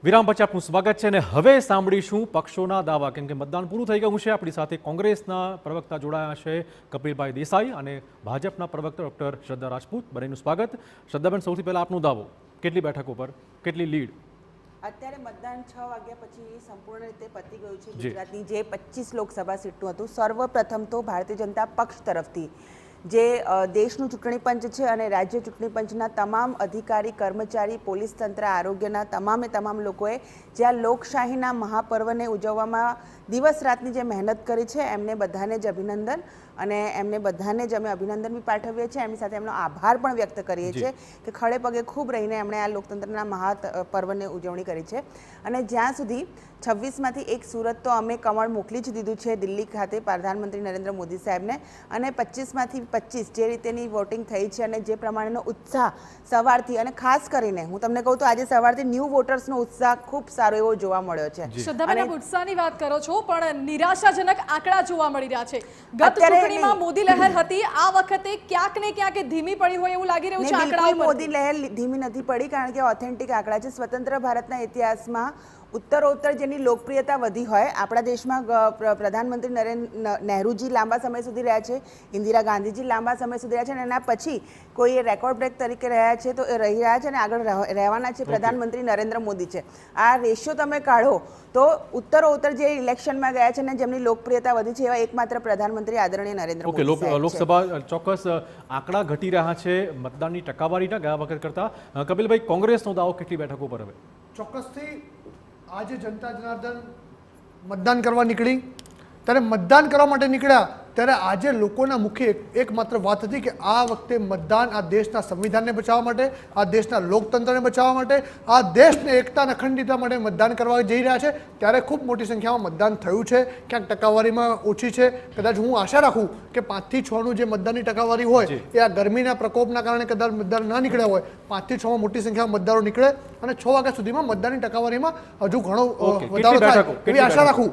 વિરામ પછી આપનું સ્વાગત છે અને હવે સાંભળીશું પક્ષોના દાવા, કેમ કે મતદાન પૂરું થઈ ગયું છે. આપણી સાથે કોંગ્રેસના પ્રવક્તા જોડાયા છે કપિલભાઈ દેસાઈ અને ભાજપના પ્રવક્તા ડૉક્ટર શ્રદ્ધા રાજપૂત. બંનેનું સ્વાગત. શ્રદ્ધાબેન, સૌથી પહેલાં આપનો દાવો, કેટલી બેઠકો પર કેટલી લીડ? અત્યારે મતદાન 6 વાગ્યા પછી સંપૂર્ણ રીતે પતી ગયું છે. ગુજરાતની જે 25 લોકસભા સીટનું હતું, સર્વપ્રથમ તો ભારતીય જનતા પક્ષ તરફથી જે દેશનું ચૂંટણી પંચ છે અને રાજ્ય ચૂંટણી પંચના તમામ અધિકારી, કર્મચારી, પોલીસ તંત્ર, આરોગ્યના તમામ લોકોએ જે આ લોકશાહીના મહાપર્વને ઉજવવામાં દિવસ રાતની જે મહેનત કરી છે, એમને બધાને જ અભિનંદન. અને એમને બધાને જ અમે અભિનંદન બી પાઠવીએ છીએ. એમની સાથે એમનો આભાર પણ વ્યક્ત કરીએ છીએ કે ખડે પગે ખૂબ રહીને એમણે આ લોકતંત્રના મહાપર્વને ઉજવણી કરી છે. અને જ્યાં સુધી 26માંથી એક સુરત તો અમે કમળ મોકલી જ દીધું છે દિલ્હી ખાતે પ્રધાનમંત્રી નરેન્દ્ર મોદી સાહેબને, અને 25માંથી 25 જે રીતેની વોટિંગ થઈ છે અને જે પ્રમાણેનો ઉત્સાહ સવારથી, અને ખાસ કરીને હું તમને કહું તો આજે સવારથી ન્યૂ વોટર્સનો ઉત્સાહ ખૂબ સારો એવો જોવા મળ્યો છે. શ્રદ્ધાબેન, આપ ઉત્સાહની વાત કરો છો, પણ નિરાશાજનક આંકડા જોવા મળી રહ્યા છે. ગત ચૂંટણીમાં મોદી લહેર હતી, આ વખતે ક્યાંક ને ક્યાંક ધીમી પડી હોય એવું લાગી રહ્યું છે. આંકડાઓ મોદી લહેર ધીમી નથી પડી, કારણ કે ઓથેન્ટિક આંકડા છે. સ્વતંત્ર ભારતના ઇતિહાસમાં ઉત્તરોત્તર જેની લોકપ્રિયતા વધી હોય, આપણા દેશમાં પ્રધાનમંત્રી નહેરુજી લાંબા સમય સુધી રહ્યા છે, ઇન્દિરા ગાંધીજી લાંબા સમય સુધી રહ્યા છે, અને એના પછી કોઈ રેકોર્ડ બ્રેક તરીકે રહ્યા છે તો રહી રહ્યા છે અને આગળ રહેવાના છે પ્રધાનમંત્રી નરેન્દ્ર મોદી છે. આ રેશિયો તમે કાઢો તો ઉત્તરોત્તર જે ઇલેક્શનમાં ગયા છે અને જેમની લોકપ્રિયતા વધી છે એવા એકમાત્ર પ્રધાનમંત્રી આદરણીય નરેન્દ્ર મોદી. લોકસભા ચોક્કસ આંકડા ઘટી રહ્યા છે મતદાનની ટકાવારીના ગયા વખત કરતા. કપિલભાઈ, કોંગ્રેસનો દાવો કેટલી બેઠકો પર? હવે ચોક્કસથી આજે જનતા જનાર્દન મતદાન કરવા નીકળી, ત્યારે મતદાન કરવા માટે નીકળ્યા ત્યારે આજે લોકોના મુખે એકમાત્ર વાત હતી કે આ વખતે મતદાન આ દેશના સંવિધાનને બચાવવા માટે, આ દેશના લોકતંત્રને બચાવવા માટે, આ દેશને એકતા અને અખંડિતતા માટે મતદાન કરવા જઈ રહ્યા છે. ત્યારે ખૂબ મોટી સંખ્યામાં મતદાન થયું છે. ક્યાંક ટકાવારીમાં ઓછી છે. કદાચ હું આશા રાખું કે 5 થી 6નું જે મતદાનની ટકાવારી હોય એ આ ગરમીના પ્રકોપના કારણે કદાચ મતદાન ના નીકળ્યા હોય, 5 થી 6માં મોટી સંખ્યામાં મતદારો નીકળે અને 6 વાગ્યા સુધીમાં મતદાનની ટકાવારીમાં હજુ ઘણો વધારો થાય એવી આશા રાખું.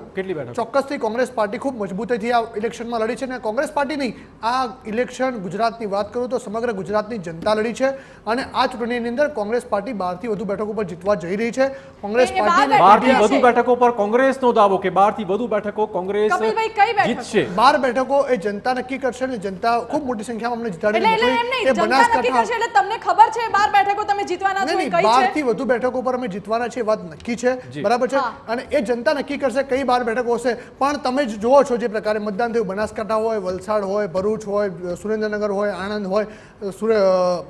ચોક્કસથી કોંગ્રેસ પાર્ટી ખૂબ મજબૂતીથી આ ઇલેક્શનમાં લડી છે. અને કોંગ્રેસ પાર્ટીની આ ઇલેક્શન ગુજરાતની વાત કરું તો સમગ્ર ગુજરાતની જનતા લડી છે, અને આ ચૂંટણીની અંદર કોંગ્રેસ પાર્ટી 12 થી વધુ બેઠકો પર જીતવા જઈ રહી છે. કોંગ્રેસ પાર્ટી 12 થી વધુ બેઠકો પર કોંગ્રેસનો દાવો કે 12 થી વધુ બેઠકો કોંગ્રેસ જીતશે. 12 બેઠકો એ જનતા નક્કી કરશે અને જનતા ખૂબ મોટી સંખ્યામાં અમને જીતાડી એ બનાસકાંઠા એટલે તમને ખબર છે 12 બેઠકો તમે જીતવાના છો. નહીં, 12 થી વધુ બેઠકો પર અમે જીતવાના છે, વાત નક્કી છે, બરાબર છે. અને એ જનતા નક્કી કરશે કઈ 12 બેઠકો હશે. પણ તમે જુઓ છો જે પ્રકારે મતદાન થયું, બનાસકાંઠા હોય, વલસાડ હોય, ભરૂચ હોય, સુરેન્દ્રનગર હોય, આણંદ હોય,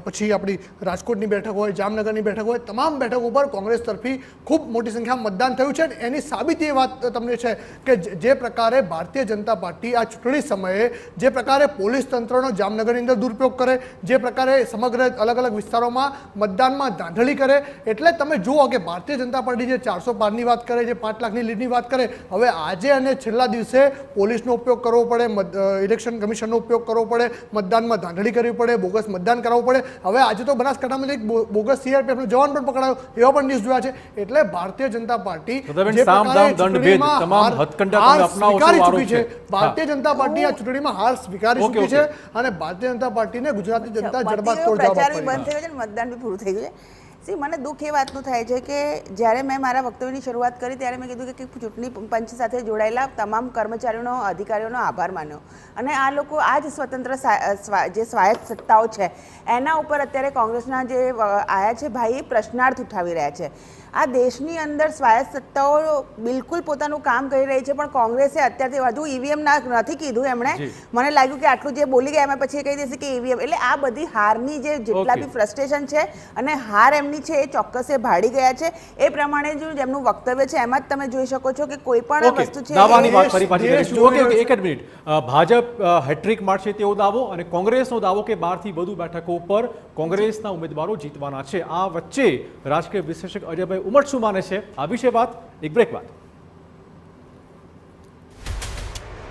પછી આપણી રાજકોટની બેઠક હોય, જામનગરની બેઠક હોય, તમામ બેઠકો પર કોંગ્રેસ તરફી ખૂબ મોટી સંખ્યામાં મતદાન થયું છે. એની સાબિતી એ વાત તમને છે કે જે પ્રકારે ભારતીય જનતા પાર્ટી આ ચૂંટણી સમયે જે પ્રકારે પોલીસ તંત્રનો જામનગરની અંદર દુરુપયોગ કરે, જે પ્રકારે સમગ્ર અલગ અલગ વિસ્તારોમાં મતદાનમાં ધાંધળી કરે, એટલે તમે જુઓ કે ભારતીય જનતા પાર્ટી જે 400 પારની વાત કરે, જે 5 લાખની લીડની વાત કરે, હવે આજે અને છેલ્લા દિવસે પોલીસનો ઉપયોગ કરવો પડે, ઇલેક્શન કમિશનનો ઉપયોગ કરવો પડે, મતદાનમાં ધાંધળી કરવી પડે, બોગસ મતદાન કરાવવું પડે. હવે આજે તો બનાસકાંઠામાં એક બોગસ સીઆરપીએફનો જવાન પણ પકડાયો, એવા પણ ન્યૂઝ જોયા છે. એટલે ભારતીય જનતા પાર્ટી જે સ્વીકારી ચૂકી છે, ભારતીય જનતા પાર્ટી આ ચૂંટણીમાં હાર સ્વીકારી ચૂકી છે, અને ભારતીય જનતા પાર્ટીને ગુજરાતની જનતા જડબાતોડ જવાબ આપશે. બંધ થયો છે અને મતદાન બી પૂરું થઈ ગયું છે. મને દુઃખ એ વાતનું થાય છે કે જ્યારે મેં મારા વક્તવ્યની શરૂઆત કરી ત્યારે મેં કીધું કે ચૂંટણી પંચ સાથે જોડાયેલા તમામ કર્મચારીઓનો, અધિકારીઓનો આભાર માન્યો, અને આ લોકો આ જ સ્વતંત્ર જે સ્વાયત્ત સત્તાઓ છે એના ઉપર અત્યારે કોંગ્રેસના જે આયા છે ભાઈ પ્રશ્નાર્થ ઉઠાવી રહ્યા છે. આ દેશની અંદર સ્વાયત્ત સત્તાઓ બિલકુલ પોતાનું કામ કરી રહી છે, પણ કોંગ્રેસે અત્યારથી હજુ ઈવીએમ નથી કીધું એમણે. મને લાગ્યું કે આટલું જે બોલી ગયા એમાં પછી કહી દેશે કે ઈવીએમ. એટલે આ બધી હારની જેટલા બી ફ્રસ્ટ્રેશન છે અને હાર એમની છે એ ચોક્કસે ભાડી ગયા છે. એ પ્રમાણે જો જેમનું વક્તવ્ય છે એમાં જ તમે જોઈ શકો છો કે કોઈ પણ વસ્તુ છે. દાવાની વાત ફરી પાછી કરીશું. એક જ મિનિટ. ભાજપ હેટ્રિક મારશે તેવો દાવો અને કોંગ્રેસનો દાવો કે 12 થી વધુ બેઠકો પર કોંગ્રેસના ઉમેદવારો જીતવાના છે. આ વચ્ચે રાજકીય વિશ્લેષક અજયભાઈ ઉમટ શું માને છે આ વિશે વાત? એક બ્રેક બાદ.